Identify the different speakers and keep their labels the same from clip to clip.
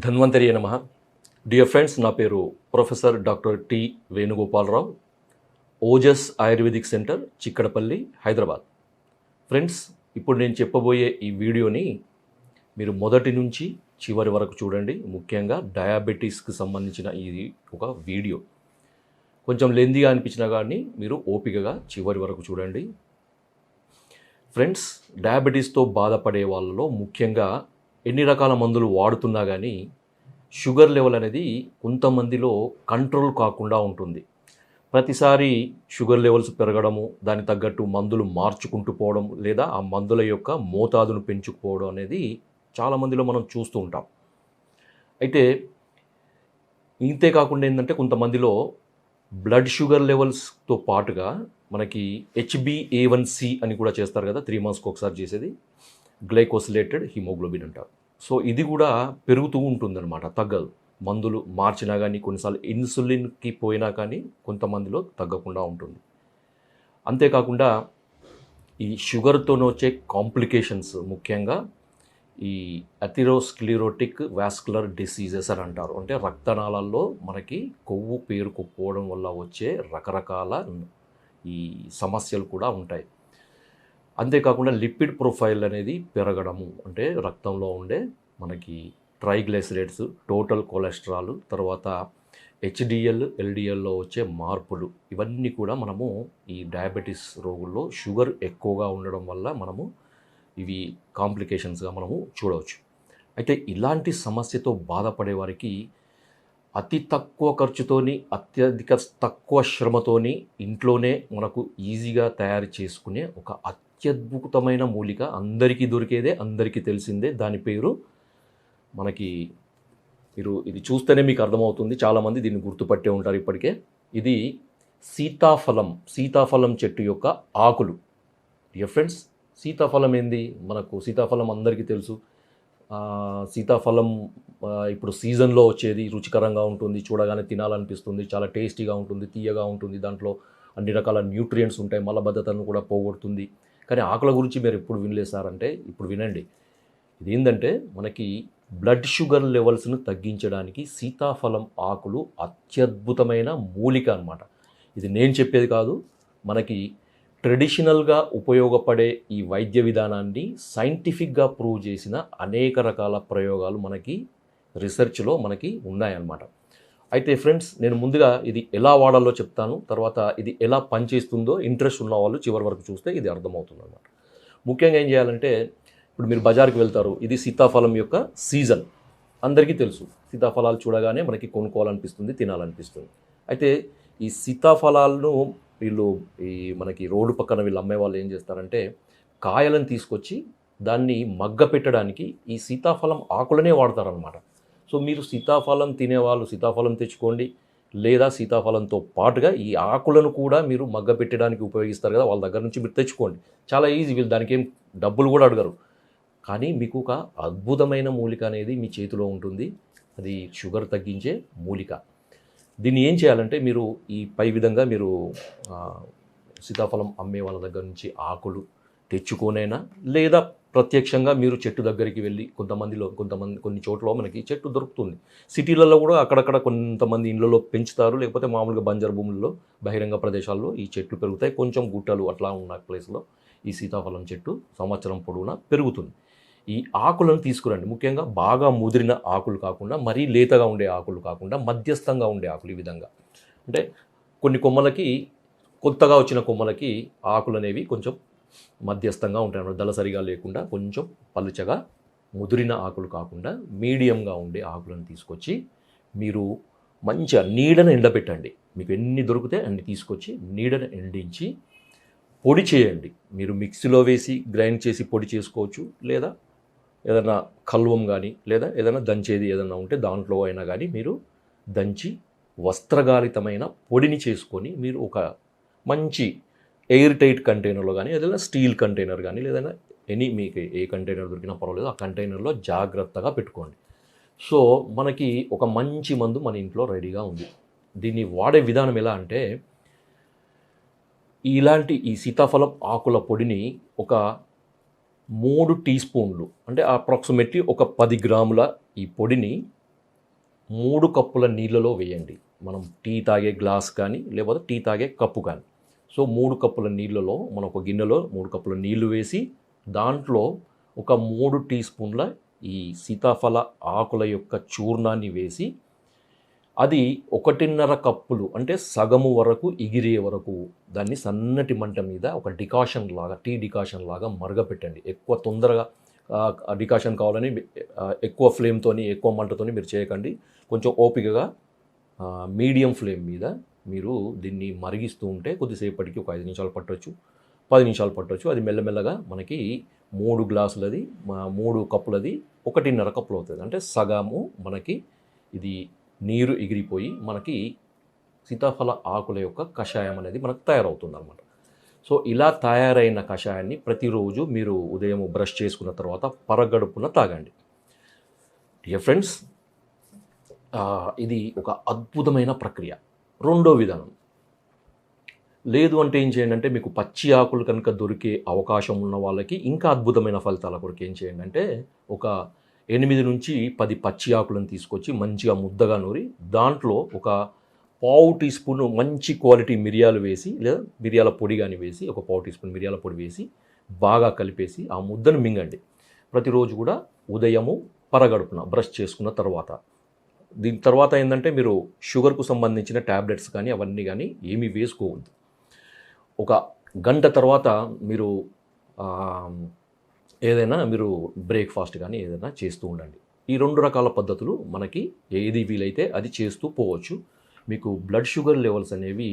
Speaker 1: ధన్వంతరి నమః. Dear friends, నా పేరు professor doctor T Venugopalarao, Ojas Ayurvedic centre, Chikkadpally, Hyderabad. Friends, ఇప్పుడు నేను చెప్పబోయే ఈ వీడియోని మీరు మొదటి నుంచి చివరి వరకు చూడండి. ముఖ్యంగా డయాబెటీస్కి సంబంధించిన ఇది ఒక వీడియో. కొంచెం లెందీగా అనిపించినా కానీ మీరు ఓపికగా చివరి వరకు చూడండి. ఫ్రెండ్స్, డయాబెటీస్తో బాధపడే వాళ్ళలో ముఖ్యంగా ఎన్ని రకాల మందులు వాడుతున్నా కానీ షుగర్ లెవెల్ అనేది కొంతమందిలో కంట్రోల్ కాకుండా ఉంటుంది. ప్రతిసారి షుగర్ లెవెల్స్ పెరగడము, దానికి తగ్గట్టు మందులు మార్చుకుంటూ పోవడం, లేదా ఆ మందుల యొక్క మోతాదును పెంచుకుపోవడం అనేది చాలామందిలో మనం చూస్తూ ఉంటాం. అయితే ఇంతే కాకుండా ఏంటంటే కొంతమందిలో బ్లడ్ షుగర్ లెవెల్స్తో పాటుగా మనకి HbA1c అని కూడా చేస్తారు కదా, 3 monthsకి ఒకసారి చేసేది, గ్లైకోసిలేటెడ్ హిమోగ్లోబిన్ అంటారు. సో ఇది కూడా పెరుగుతూ ఉంటుందన్నమాట, తగ్గదు. మందులు మార్చినా కానీ, కొన్నిసార్లు ఇన్సులిన్కి పోయినా కానీ కొంతమందిలో తగ్గకుండా ఉంటుంది. అంతేకాకుండా ఈ షుగర్తో వచ్చే కాంప్లికేషన్స్, ముఖ్యంగా ఈ అథెరోస్క్లెరోటిక్ వాస్కులర్ డిసీజెస్ అని అంటారు. అంటే రక్తనాళాల్లో మనకి కొవ్వు పేరుకుపోవడం వల్ల వచ్చే రకరకాల ఈ సమస్యలు కూడా ఉంటాయి. అంతేకాకుండా లిపిడ్ ప్రొఫైల్ అనేది పెరగడము, అంటే రక్తంలో ఉండే మనకి ట్రైగ్లైసరైడ్స్, టోటల్ కొలెస్ట్రాల్, తర్వాత HDL, LDLలో వచ్చే మార్పులు, ఇవన్నీ కూడా మనము ఈ డయాబెటీస్ రోగుల్లో షుగర్ ఎక్కువగా ఉండడం వల్ల మనము ఇవి కాంప్లికేషన్స్గా మనము చూడవచ్చు. అయితే ఇలాంటి సమస్యతో బాధపడే వారికి అతి తక్కువ ఖర్చుతోని, అత్యధిక తక్కువ శ్రమతోని ఇంట్లోనే మనకు ఈజీగా తయారు చేసుకునే ఒక అత్యద్భుతమైన మూలిక, అందరికీ దొరికేదే, అందరికీ తెలిసిందే. దాని పేరు మనకి, మీరు ఇది చూస్తేనే మీకు అర్థమవుతుంది, చాలామంది దీన్ని గుర్తుపట్టే ఉంటారు ఇప్పటికే. ఇది సీతాఫలం చెట్టు యొక్క ఆకులు. డియర్ ఫ్రెండ్స్, సీతాఫలం ఏంది? మనకు సీతాఫలం అందరికీ తెలుసు. సీతాఫలం ఇప్పుడు సీజన్లో వచ్చేది, రుచికరంగా ఉంటుంది, చూడగానే తినాలనిపిస్తుంది, చాలా టేస్టీగా ఉంటుంది, తీయగా ఉంటుంది, దాంట్లో అన్ని రకాల న్యూట్రియంట్స్ ఉంటాయి, మలబద్ధతను కూడా పోగొడుతుంది. కానీ ఆకుల గురించి మీరు ఎప్పుడు వినలేసారంటే ఇప్పుడు వినండి. ఇది ఏంటంటే మనకి బ్లడ్ షుగర్ లెవెల్స్ను తగ్గించడానికి సీతాఫలం ఆకులు అత్యద్భుతమైన మూలిక అన్నమాట. ఇది నేను చెప్పేది కాదు, మనకి ట్రెడిషనల్గా ఉపయోగపడే ఈ వైద్య విధానాన్ని సైంటిఫిక్గా ప్రూవ్ చేసిన అనేక రకాల ప్రయోగాలు మనకి రీసెర్చ్లో మనకి ఉన్నాయన్నమాట. అయితే ఫ్రెండ్స్, నేను ముందుగా ఇది ఎలా వాడాలో చెప్తాను, తర్వాత ఇది ఎలా పనిచేస్తుందో ఇంట్రెస్ట్ ఉన్న వాళ్ళు చివరి వరకు చూస్తే ఇది అర్థమవుతుంది అన్నమాట. ముఖ్యంగా ఏం చేయాలంటే, ఇప్పుడు మీరు బజార్కి వెళ్తారు, ఇది సీతాఫలం యొక్క సీజన్, అందరికీ తెలుసు. సీతాఫలాలు చూడగానే మనకి కొనుక్కోవాలనిపిస్తుంది, తినాలనిపిస్తుంది. అయితే ఈ సీతాఫలాలను వీళ్ళు ఈ మనకి రోడ్డు పక్కన వీళ్ళు అమ్మే వాళ్ళు ఏం చేస్తారంటే, కాయలను తీసుకొచ్చి దాన్ని మగ్గ పెట్టడానికి ఈ సీతాఫలం ఆకులనే వాడతారనమాట. సో మీరు సీతాఫలం తినేవాళ్ళు సీతాఫలం తెచ్చుకోండి, లేదా సీతాఫలంతో పాటుగా ఈ ఆకులను కూడా మీరు మగ్గ పెట్టడానికి ఉపయోగిస్తారు కదా, వాళ్ళ దగ్గర నుంచి మీరు తెచ్చుకోండి. చాలా ఈజీ, వీళ్ళు దానికి ఏం డబ్బులు కూడా అడగరు. కానీ మీకు ఒక అద్భుతమైన మూలిక అనేది మీ చేతిలో ఉంటుంది. అది షుగర్ తగ్గించే మూలిక. దీన్ని ఏం చేయాలంటే, మీరు ఈ పై విధంగా మీరు సీతాఫలం అమ్మే వాళ్ళ దగ్గర నుంచి ఆకులు తెచ్చుకోనైనా, లేదా ప్రత్యక్షంగా మీరు చెట్టు దగ్గరికి వెళ్ళి, కొన్ని చోట్ల మనకి చెట్టు దొరుకుతుంది. సిటీలలో కూడా అక్కడక్కడ కొంతమంది ఇళ్ళలో పెంచుతారు, లేకపోతే మామూలుగా బంజరు భూముల్లో, బహిరంగ ప్రదేశాల్లో ఈ చెట్లు పెరుగుతాయి. కొంచెం గుట్టలు అట్లా ఉన్న ప్లేస్లో ఈ సీతాఫలం చెట్టు సంవత్సరం పొడవునా పెరుగుతుంది. ఈ ఆకులను తీసుకురండి. ముఖ్యంగా బాగా ముదిరిన ఆకులు కాకుండా, మరీ లేతగా ఉండే ఆకులు కాకుండా, మధ్యస్థంగా ఉండే ఆకులు. ఈ విధంగా అంటే కొన్ని కొమ్మలకి, కొత్తగా వచ్చిన కొమ్మలకి ఆకులు అనేవి కొంచెం మధ్యస్థంగా ఉంటాయి అన్నమాట, దళసరిగా లేకుండా కొంచెం పలుచగా, ముదిరిన ఆకులు కాకుండా మీడియంగా ఉండే ఆకులను తీసుకొచ్చి మీరు మంచిగా నీడను ఎండబెట్టండి. మీకు ఎన్ని దొరికితే అన్ని తీసుకొచ్చి నీడను ఎండించి పొడి చేయండి. మీరు మిక్సీలో వేసి గ్రైండ్ చేసి పొడి చేసుకోవచ్చు, లేదా ఏదైనా కల్వం కానీ, లేదా ఏదైనా దంచేది ఏదైనా ఉంటే దాంట్లో అయినా కానీ మీరు దంచి వస్త్రగాలితమైన పొడిని చేసుకొని, మీరు ఒక మంచి ఎయిర్ టైట్ కంటైనర్లో కానీ, ఏదైనా స్టీల్ కంటైనర్ కానీ, లేదా మీకు ఏ కంటైనర్ దొరికినా పర్వాలేదు, ఆ కంటైనర్లో జాగ్రత్తగా పెట్టుకోండి. సో మనకి ఒక మంచి మందు మన ఇంట్లో రెడీగా ఉంది. దీన్ని వాడే విధానం ఎలా అంటే, ఈ సీతాఫలం ఆకుల పొడిని ఒక 3 టీ స్పూన్లు, అంటే అప్రాక్సిమేట్లీ ఒక 10 గ్రాముల ఈ పొడిని 3 కప్పుల నీళ్ళలో వేయండి. మనం టీ తాగే గ్లాస్ కానీ, లేకపోతే టీ తాగే కప్పు కానీ. సో 3 కప్పుల నీళ్ళలో మనం ఒక గిన్నెలో 3 కప్పుల నీళ్లు వేసి, దాంట్లో ఒక 3 టీ స్పూన్ల ఈ సీతాఫల ఆకుల యొక్క చూర్ణాన్ని వేసి, అది 1.5 కప్పులు అంటే సగము వరకు ఎగిరే వరకు దాన్ని సన్నటి మంట మీద ఒక డికాషన్ లాగా, టీ డికాషన్ లాగా మరగపెట్టండి. ఎక్కువ తొందరగా డికాషన్ కావాలని ఎక్కువ ఫ్లేమ్తోని, ఎక్కువ మంటతోని మీరు చేయకండి. కొంచెం ఓపికగా మీడియం ఫ్లేమ్ మీద మీరు దీన్ని మరిగిస్తూ ఉంటే కొద్దిసేపటికి ఒక 5 నిమిషాలు పట్టొచ్చు, 10 నిమిషాలు పట్టొచ్చు. అది మెల్లమెల్లగా మనకి 3 గ్లాసులది, 3 కప్పులది 1.5 కప్పులు అవుతుంది. అంటే సగము మనకి ఇది నీరు ఎగిరిపోయి మనకి సీతాఫల ఆకుల యొక్క కషాయం అనేది మనకు తయారవుతుంది అనమాట. సో ఇలా తయారైన కషాయాన్ని ప్రతిరోజు మీరు ఉదయం బ్రష్ చేసుకున్న తర్వాత పరగడుపున తాగండి. డియర్ ఫ్రెండ్స్, ఇది ఒక అద్భుతమైన ప్రక్రియ. రెండో విధానం, లేదు అంటే ఏం చేయండి అంటే, మీకు పచ్చి ఆకులు కనుక దొరికే అవకాశం ఉన్న వాళ్ళకి ఇంకా అద్భుతమైన ఫలితాల కొరకు ఏం చేయండి అంటే, ఒక 8 నుంచి 10 పచ్చి ఆకులను తీసుకొచ్చి మంచిగా ముద్దగా నూరి, దాంట్లో ఒక పావు టీ స్పూన్ మంచి క్వాలిటీ మిరియాలు వేసి, లేదా మిరియాల పొడి కానీ వేసి, ఒక పావు టీ స్పూన్ మిరియాల పొడి వేసి బాగా కలిపేసి ఆ ముద్దను మింగండి. ప్రతిరోజు కూడా ఉదయము పరగడుపున బ్రష్ చేసుకున్న తర్వాత. దీని తర్వాత ఏంటంటే, మీరు షుగర్కు సంబంధించిన ట్యాబ్లెట్స్ కానీ అవన్నీ కానీ ఏమీ వేసుకోవద్దు. ఒక గంట తర్వాత మీరు ఏదైనా మీరు బ్రేక్ఫాస్ట్ కానీ ఏదైనా చేస్తూ ఉండండి. ఈ 2 రకాల పద్ధతులు మనకి ఏది వీలైతే అది చేస్తూ పోవచ్చు. మీకు బ్లడ్ షుగర్ లెవెల్స్ అనేవి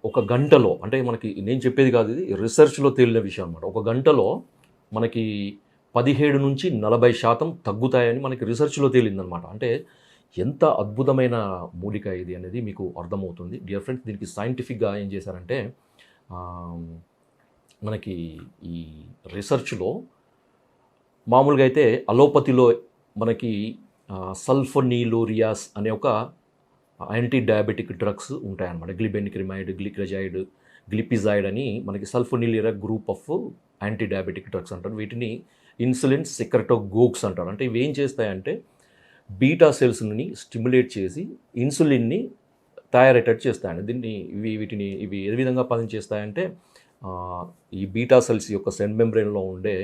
Speaker 1: ఒక గంటలో, అంటే మనకి నేను చెప్పేది కాదు, ఇది రిసెర్చ్లో తేలిన విషయం అనమాట. ఒక గంటలో మనకి 17 నుంచి 40% తగ్గుతాయని మనకి రిసెర్చ్లో తేలిందనమాట. అంటే ఎంత అద్భుతమైన మూలిక ఇది అనేది మీకు అర్థమవుతుంది. డియర్ ఫ్రెండ్స్, దీనికి సైంటిఫిక్గా ఏం చేశారంటే, మనకి ఈ రిసర్చ్లో మామూలుగా అయితే అలోపతిలో మనకి సల్ఫోనిలోరియాస్ అనే ఒక యాంటీ డయాబెటిక్ డ్రగ్స్ ఉంటాయన్నమాట. గ్లిబెనిక్రిమైడ్, గ్లిక్రజైడ్, గ్లిపిజైడ్ అని మనకి sulfonylurea group of anti diabetic drugs అంటారు. వీటిని ఇన్సులిన్ సెక్రెటోగోగ్స్ అంటారు. అంటే ఇవి ఏం చేస్తాయంటే, బీటా సెల్స్ని స్టిమ్యులేట్ చేసి ఇన్సులిన్ని తయారయ్యేటట్టు చేస్తాయండి. వీటిని ఏ విధంగా పనిచేస్తాయంటే, ఈ బీటా సెల్స్ యొక్క సెల్ మెంబ్రెయిన్లో ఉండే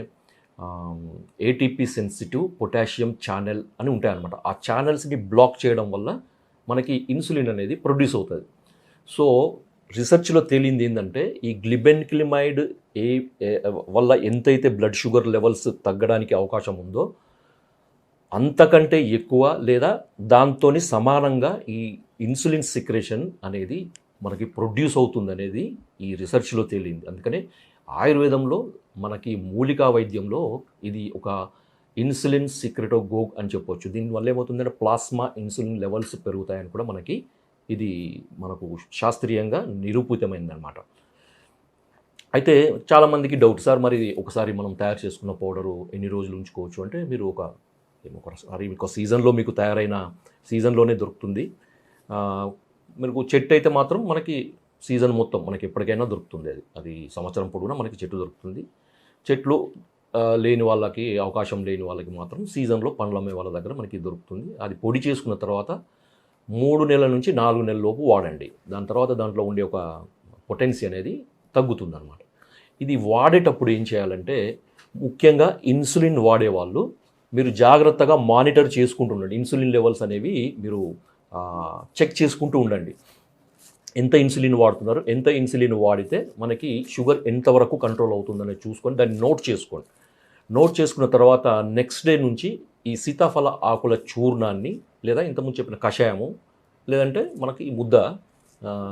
Speaker 1: ఏటీపీ సెన్సిటివ్ పొటాషియం ఛానల్ అని ఉంటాయన్నమాట. ఆ ఛానల్స్ని బ్లాక్ చేయడం వల్ల మనకి ఇన్సులిన్ అనేది ప్రొడ్యూస్ అవుతుంది. సో రిసెర్చ్లో తేలింది ఏంటంటే, ఈ గ్లిబెన్క్లిమైడ్ వల్ల ఎంతైతే బ్లడ్ షుగర్ లెవెల్స్ తగ్గడానికి అవకాశం ఉందో అంతకంటే ఎక్కువ లేదా దాంతోని సమానంగా ఈ ఇన్సులిన్ సిక్రేషన్ అనేది మనకి ప్రొడ్యూస్ అవుతుంది అనేది ఈ రిసెర్చ్లో తేలింది. అందుకనే ఆయుర్వేదంలో మనకి మూలికా వైద్యంలో ఇది ఒక ఇన్సులిన్ సిక్రెటోగోగ్ అని చెప్పొచ్చు. దీనివల్ల ఏమవుతుందంటే ప్లాస్మా ఇన్సులిన్ లెవెల్స్ పెరుగుతాయని కూడా ఇది మనకు శాస్త్రీయంగా నిరూపితమైందనమాట. అయితే చాలామందికి డౌట్, సార్ మరి ఒకసారి మనం తయారు చేసుకున్న పౌడరు ఎన్ని రోజులు ఉంచుకోవచ్చు అంటే, మీరు ఒకసారి మీకు సీజన్లో మీకు తయారైన సీజన్లోనే దొరుకుతుంది. మీకు చెట్టు అయితే మాత్రం మనకి సీజన్ మొత్తం మనకి ఎప్పటికైనా దొరుకుతుంది. అది సంవత్సరం పొడవునా మనకి చెట్టు దొరుకుతుంది. చెట్లు లేని వాళ్ళకి, అవకాశం లేని వాళ్ళకి మాత్రం సీజన్లో పండ్లు అమ్మే వాళ్ళ దగ్గర మనకి దొరుకుతుంది. అది పొడి చేసుకున్న తర్వాత 3 నెలల నుంచి 4 నెలల లోపు వాడండి. దాని తర్వాత దాంట్లో ఉండే ఒక పొటెన్సీ అనేది తగ్గుతుంది అనమాట. ఇది వాడేటప్పుడు ఏం చేయాలంటే, ముఖ్యంగా ఇన్సులిన్ వాడేవాళ్ళు మీరు జాగ్రత్తగా మానిటర్ చేసుకుంటూ ఉండండి. ఇన్సులిన్ లెవెల్స్ అనేవి మీరు చెక్ చేసుకుంటూ ఉండండి. ఎంత ఇన్సులిన్ వాడుతున్నారు, ఎంత ఇన్సులిన్ వాడితే మనకి షుగర్ ఎంతవరకు కంట్రోల్ అవుతుందనేది చూసుకొని దాన్ని నోట్ చేసుకోండి. నోట్ చేసుకున్న తర్వాత నెక్స్ట్ డే నుంచి ఈ సీతాఫల ఆకుల చూర్ణాన్ని, లేదా ఇంతకుముందు చెప్పిన కషాయము, లేదంటే మనకి ఈ ముద్ద,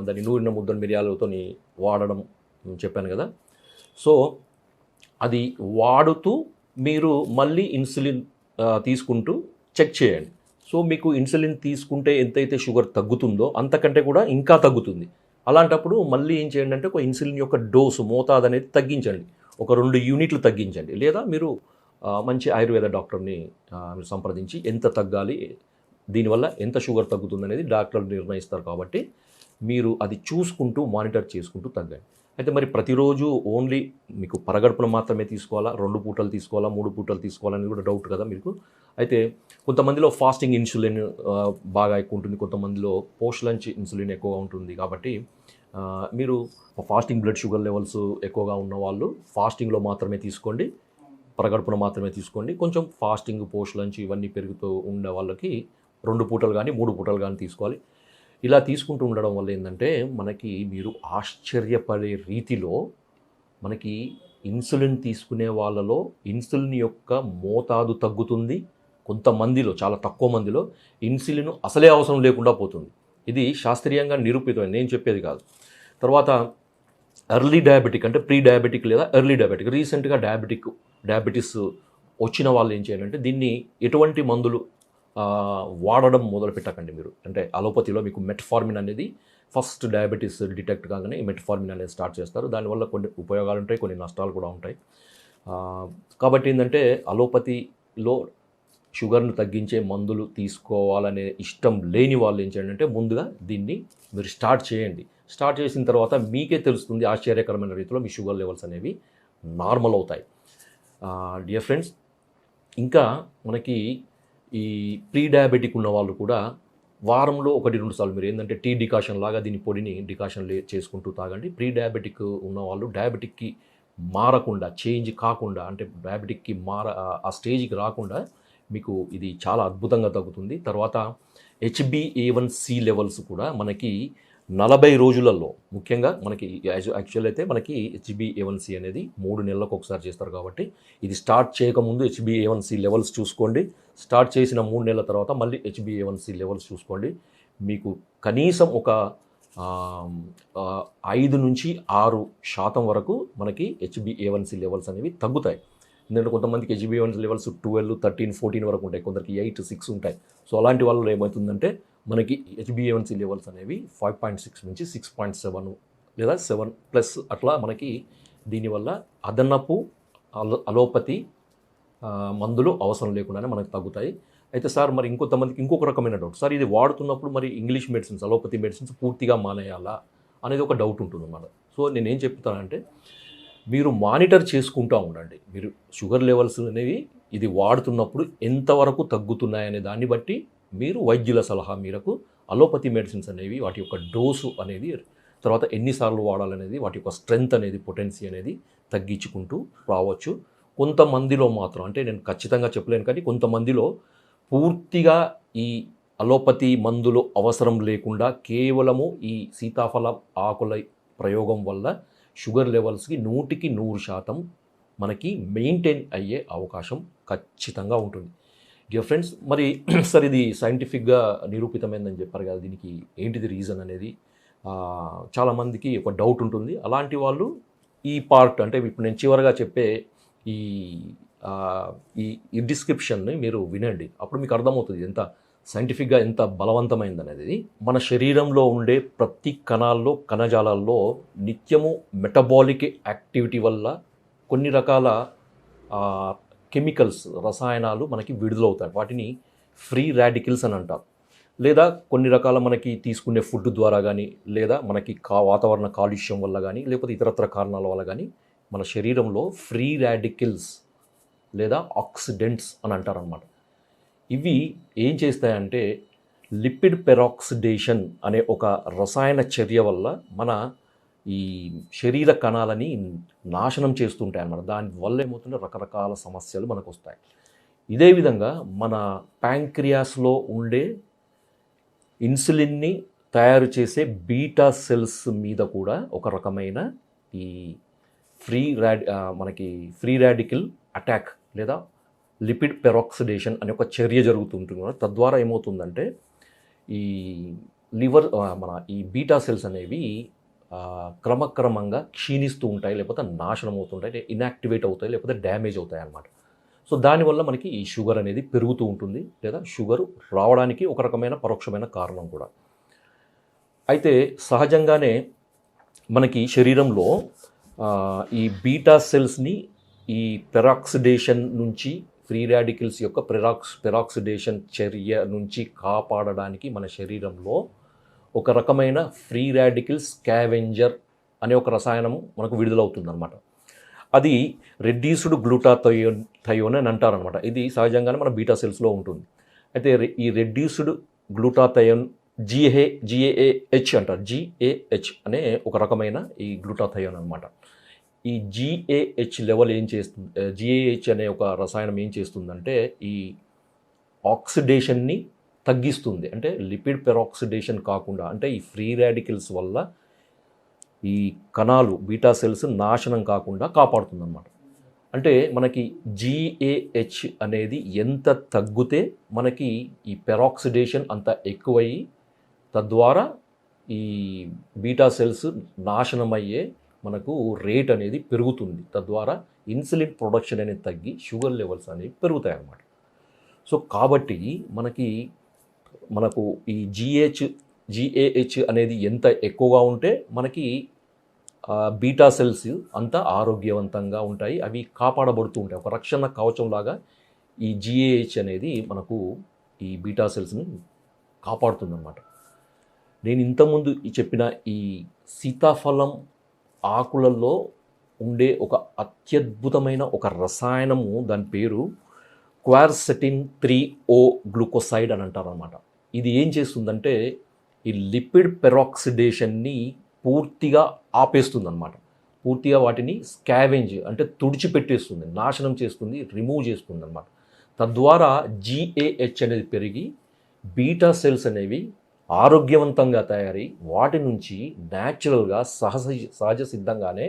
Speaker 1: దాన్ని నూరిన ముద్దను మిరియాలతో వాడడం చెప్పాను కదా. సో అది వాడుతూ మీరు మళ్ళీ ఇన్సులిన్ తీసుకుంటూ చెక్ చేయండి. సో మీకు ఇన్సులిన్ తీసుకుంటే ఎంతైతే షుగర్ తగ్గుతుందో అంతకంటే కూడా ఇంకా తగ్గుతుంది. అలాంటప్పుడు మళ్ళీ ఏం చేయండి అంటే, ఒక ఇన్సులిన్ యొక్క డోసు మోతాదు అనేది తగ్గించండి. ఒక 2 యూనిట్లు తగ్గించండి. లేదా మీరు మంచి ఆయుర్వేద డాక్టర్ని మీరు సంప్రదించి ఎంత తగ్గాలి, దీనివల్ల ఎంత షుగర్ తగ్గుతుంది అనేది డాక్టర్లు నిర్ణయిస్తారు. కాబట్టి మీరు అది చూసుకుంటూ మానిటర్ చేసుకుంటూ తగ్గండి. అయితే మరి ప్రతిరోజు ఓన్లీ మీకు పరగడుపున మాత్రమే తీసుకోవాలా, 2 పూటలు తీసుకోవాలా, 3 పూటలు తీసుకోవాలా అనేది కూడా డౌట్ కదా మీకు. అయితే కొంతమందిలో ఫాస్టింగ్ ఇన్సులిన్ బాగా ఎక్కువ ఉంటుంది, కొంతమందిలో పోస్ట్ లంచ్ ఇన్సులిన్ ఎక్కువగా ఉంటుంది. కాబట్టి మీరు ఫాస్టింగ్ బ్లడ్ షుగర్ లెవెల్స్ ఎక్కువగా ఉన్న వాళ్ళు ఫాస్టింగ్లో మాత్రమే తీసుకోండి, పరగడుపున మాత్రమే తీసుకోండి. కొంచెం ఫాస్టింగ్, పోస్ట్ లంచ్ ఇవన్నీ పెరుగుతూ ఉండే వాళ్ళకి 2 పూటలు కానీ 3 పూటలు కానీ తీసుకోవాలి. ఇలా తీసుకుంటూ ఉండడం వల్ల ఏంటంటే మనకి మీరు ఆశ్చర్యపడే రీతిలో మనకి ఇన్సులిన్ తీసుకునే వాళ్ళలో ఇన్సులిన్ యొక్క మోతాదు తగ్గుతుంది. కొంతమందిలో, చాలా తక్కువ మందిలో ఇన్సులిన్ అసలే అవసరం లేకుండా పోతుంది. ఇది శాస్త్రీయంగా నిరూపితమైంది, నేను చెప్పేది కాదు. తర్వాత ఎర్లీ డయాబెటిక్ అంటే ప్రీ డయాబెటిక్ లేదా ఎర్లీ డయాబెటిక్, రీసెంట్గా డయాబెటీస్ వచ్చిన వాళ్ళు ఏం చేయాలంటే దీన్ని ఎటువంటి మందులు వాడడం మొదలు పెట్టకండి మీరు. అంటే అలోపతిలో మీకు మెట్ఫార్మిన్ అనేది ఫస్ట్ డయాబెటీస్ డిటెక్ట్ కాగానే మెట్ఫార్మిన్ అనేది స్టార్ట్ చేస్తారు. దానివల్ల కొన్ని ఉపయోగాలు ఉంటాయి, కొన్ని నష్టాలు కూడా ఉంటాయి. కాబట్టి ఏంటంటే అలోపతిలో షుగర్ను తగ్గించే మందులు తీసుకోవాలనే ఇష్టం లేని వాళ్ళు ఏం చేయండి అంటే ముందుగా దీన్ని మీరు స్టార్ట్ చేయండి. స్టార్ట్ చేసిన తర్వాత మీకే తెలుస్తుంది ఆశ్చర్యకరమైన రీతిలో మీ షుగర్ లెవెల్స్ అనేవి నార్మల్ అవుతాయి. డియర్ ఫ్రెండ్స్, ఇంకా మనకి ఈ ప్రీ డయాబెటిక్ ఉన్న వాళ్ళు కూడా వారంలో 1-2 సార్లు మీరు ఏంటంటే టీ డికాషన్ లాగా దీని పొడిని డికాషన్ చేసుకుంటూ తాగండి. ప్రీ డయాబెటిక్ ఉన్న వాళ్ళు డయాబెటిక్కి మారకుండా, చేంజ్ కాకుండా, అంటే డయాబెటిక్కి ఆ స్టేజ్కి రాకుండా మీకు ఇది చాలా అద్భుతంగా తగ్గుతుంది. తర్వాత HbA1c లెవెల్స్ కూడా మనకి 40 రోజులలో, ముఖ్యంగా మనకి యాక్చువల్ అయితే మనకి HbA1c అనేది 3 నెలలకు ఒకసారి చేస్తారు. కాబట్టి ఇది స్టార్ట్ చేయకముందు HbA1c లెవెల్స్ చూసుకోండి. స్టార్ట్ చేసిన 3 నెలల తర్వాత మళ్ళీ HbA1c లెవెల్స్ చూసుకోండి. మీకు కనీసం ఒక 5-6% వరకు మనకి HbA1c లెవెల్స్ అనేవి తగ్గుతాయి. ఎందుకంటే కొంతమందికి HbA1c లెవెల్స్ 12, 13, 14 వరకు ఉంటాయి, కొందరికి 8, 6 ఉంటాయి. సో అలాంటి వాళ్ళు ఏమవుతుందంటే మనకి HbA1c లెవెల్స్ అనేవి 5.6 నుంచి 6.7 లేదా 7+ అట్లా మనకి దీనివల్ల అదనపు అలోపతి మందులు అవసరం లేకుండానే మనకు తగ్గుతాయి. అయితే సార్ మరి ఇంకొంతమందికి ఇంకొక రకమైన డౌట్, సార్ ఇది వాడుతున్నప్పుడు మరి ఇంగ్లీష్ మెడిసిన్స్, అలోపతి మెడిసిన్స్ పూర్తిగా మానేయాలా అనేది ఒక డౌట్ ఉంటుంది అన్నమాట. సో నేనేం చెప్తానంటే మీరు మానిటర్ చేసుకుంటూ ఉండండి. మీరు షుగర్ లెవెల్స్ అనేవి ఇది వాడుతున్నప్పుడు ఎంతవరకు తగ్గుతున్నాయనే దాన్ని బట్టి మీరు వైద్యుల సలహా మేరకు అలోపతి మెడిసిన్స్ అనేవి వాటి యొక్క డోసు అనేది, తర్వాత ఎన్నిసార్లు వాడాలనేది, వాటి యొక్క స్ట్రెంగ్త్ అనేది, పొటెన్సీ అనేది తగ్గించుకుంటూ రావచ్చు. కొంతమందిలో మాత్రం, అంటే నేను ఖచ్చితంగా చెప్పలేను కానీ కొంతమందిలో పూర్తిగా ఈ అలోపతి మందులు అవసరం లేకుండా కేవలము ఈ సీతాఫల ఆకుల ప్రయోగం వల్ల షుగర్ లెవెల్స్కి 100% మనకి మెయింటైన్ అయ్యే అవకాశం ఖచ్చితంగా ఉంటుంది. డియర్ ఫ్రెండ్స్, మరి సార్ ఇది సైంటిఫిక్గా నిరూపితమైందని చెప్పారు కదా, దీనికి ఏంటిది రీజన్ అనేది చాలామందికి ఒక డౌట్ ఉంటుంది. అలాంటి వాళ్ళు ఈ పార్ట్, అంటే ఇప్పుడు నేను చివరిగా చెప్పే ఈ డిస్క్రిప్షన్ని మీరు వినండి. అప్పుడు మీకు అర్థమవుతుంది ఎంత సైంటిఫిక్గా ఎంత బలవంతమైందనేది. మన శరీరంలో ఉండే ప్రతి కణాల్లో, కణజాలాల్లో నిత్యము మెటబాలిక్ యాక్టివిటీ వల్ల కొన్ని రకాల కెమికల్స్, రసాయనాలు మనకి విడుదలవుతాయి. వాటిని ఫ్రీ రాడికల్స్ అని అంటారు. లేదా కొన్ని రకాల మనకి తీసుకునే ఫుడ్ ద్వారా కానీ, లేదా మనకి వాతావరణ కాలుష్యం వల్ల కానీ, లేకపోతే ఇతరత్ర కారణాల వల్ల కానీ మన శరీరంలో ఫ్రీ రాడికల్స్ లేదా ఆక్సిడెంట్స్ అని అంటారనమాట. ఇవి ఏం చేస్తాయంటే లిపిడ్ పెరాక్సిడేషన్ అనే ఒక రసాయన చర్య వల్ల మన ఈ శరీర కణాలని నాశనం చేస్తుంటాయి అన్నమాట. దానివల్ల ఏమవుతుంటే రకరకాల సమస్యలు మనకు వస్తాయి. ఇదే విధంగా మన ప్యాంక్రియాస్లో ఉండే ఇన్సులిన్ని తయారు చేసే బీటా సెల్స్ మీద కూడా ఒక రకమైన ఈ మనకి ఫ్రీ రాడికల్ అటాక్ లేదా లిపిడ్ పెరాక్సిడేషన్ అనే ఒక చర్య జరుగుతుంటుంది. తద్వారా ఏమవుతుందంటే ఈ లివర్, మన ఈ బీటా సెల్స్ అనేవి క్రమక్రమంగా క్షీణిస్తూ ఉంటాయి, లేకపోతే నాశనం అవుతుంటాయి, ఇన్యాక్టివేట్ అవుతాయి, లేకపోతే డ్యామేజ్ అవుతాయి అన్నమాట. సో దానివల్ల మనకి ఈ షుగర్ అనేది పెరుగుతూ ఉంటుంది, లేదా షుగర్ రావడానికి ఒక రకమైన పరోక్షమైన కారణం కూడా. అయితే సహజంగానే మనకి శరీరంలో ఈ బీటా సెల్స్ని ఈ పెరాక్సిడేషన్ నుంచి, ఫ్రీ రాడికల్స్ యొక్క పెరాక్సిడేషన్ చర్య నుంచి కాపాడడానికి మన శరీరంలో ఒక రకమైన ఫ్రీ రాడికల్ స్కావెంజర్ అనే ఒక రసాయనం మనకు విడుదలవుతుందన్నమాట. అది రెడ్యూస్డ్ గ్లూటాథయోన్ అని అంటారనమాట. ఇది సహజంగానే మన బీటా సెల్స్లో ఉంటుంది. అయితే ఈ రెడ్యూస్డ్ గ్లూటాథయోన్ GAH అంటారు. GAH అనే ఒక రకమైన ఈ గ్లూటాథయోన్ అనమాట. ఈ GAH లెవెల్ ఏం చేస్తుంది, GAH అనే ఒక రసాయనం ఏం చేస్తుందంటే ఈ ఆక్సిడేషన్ని తగ్గిస్తుంది. అంటే లిపిడ్ పెరాక్సిడేషన్ కాకుండా, అంటే ఈ ఫ్రీ రాడికల్స్ వల్ల ఈ కణాలు బీటా సెల్స్ నాశనం కాకుండా కాపాడుతుందన్నమాట. అంటే మనకి GAH అనేది ఎంత తగ్గితే మనకి ఈ పెరాక్సిడేషన్ అంత ఎక్కువయ్యి తద్వారా ఈ బీటా సెల్స్ నాశనమయ్యే మనకు రేట్ అనేది పెరుగుతుంది. తద్వారా ఇన్సులిన్ ప్రొడక్షన్ అనేది తగ్గి షుగర్ లెవెల్స్ అనేవి పెరుగుతాయి అన్నమాట. సో కాబట్టి మనకు ఈ GAH అనేది ఎంత ఎక్కువగా ఉంటే మనకి బీటా సెల్స్ అంత ఆరోగ్యవంతంగా ఉంటాయి, అవి కాపాడబడుతూ ఉంటాయి. ఒక రక్షణ కవచంలాగా ఈ GAH అనేది మనకు ఈ బీటా సెల్స్ని కాపాడుతుందన్నమాట. నేను ఇంతకుముందు చెప్పిన ఈ సీతాఫలం ఆకులలో ఉండే ఒక అత్యద్భుతమైన ఒక రసాయనము, దాని పేరు క్వార్సెటిన్ 3O గ్లూకోసైడ్ అని అంటారనమాట. ఇది ఏం చేస్తుందంటే ఈ లిపిడ్ పెరాక్సిడేషన్ని పూర్తిగా ఆపేస్తుందన్నమాట. పూర్తిగా వాటిని స్కావెంజ్ అంటే తుడిచిపెట్టేస్తుంది, నాశనం చేస్తుంది, రిమూవ్ చేస్తుంది అన్నమాట. తద్వారా GAH అనేది పెరిగి బీటా సెల్స్ అనేవి ఆరోగ్యవంతంగా తయారై వాటి నుంచి న్యాచురల్గా సహజ సిద్ధంగానే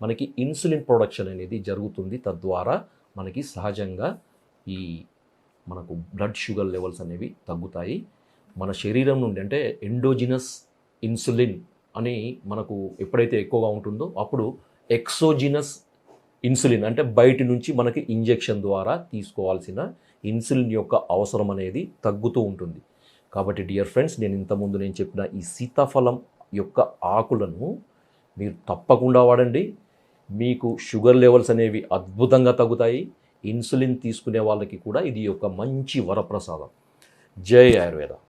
Speaker 1: మనకి ఇన్సులిన్ ప్రొడక్షన్ అనేది జరుగుతుంది. తద్వారా మనకి సహజంగా ఈ మనకు బ్లడ్ షుగర్ లెవెల్స్ అనేవి తగ్గుతాయి. మన శరీరం నుండి అంటే ఎండోజినస్ ఇన్సులిన్ అని మనకు ఎప్పుడైతే ఎక్కువగా ఉంటుందో అప్పుడు ఎక్సోజినస్ ఇన్సులిన్ అంటే బయట నుంచి మనకి ఇంజెక్షన్ ద్వారా తీసుకోవాల్సిన ఇన్సులిన్ యొక్క అవసరం అనేది తగ్గుతూ ఉంటుంది. కాబట్టి డియర్ ఫ్రెండ్స్, ఇంతకుముందు నేను చెప్పిన ఈ సీతాఫలం యొక్క ఆకులను మీరు తప్పకుండా వాడండి. మీకు షుగర్ లెవెల్స్ అనేవి అద్భుతంగా తగ్గుతాయి. ఇన్సులిన్ తీసుకునే వాళ్ళకి కూడా ఇది ఒక మంచి వరప్రసాదం. జై ఆయుర్వేద.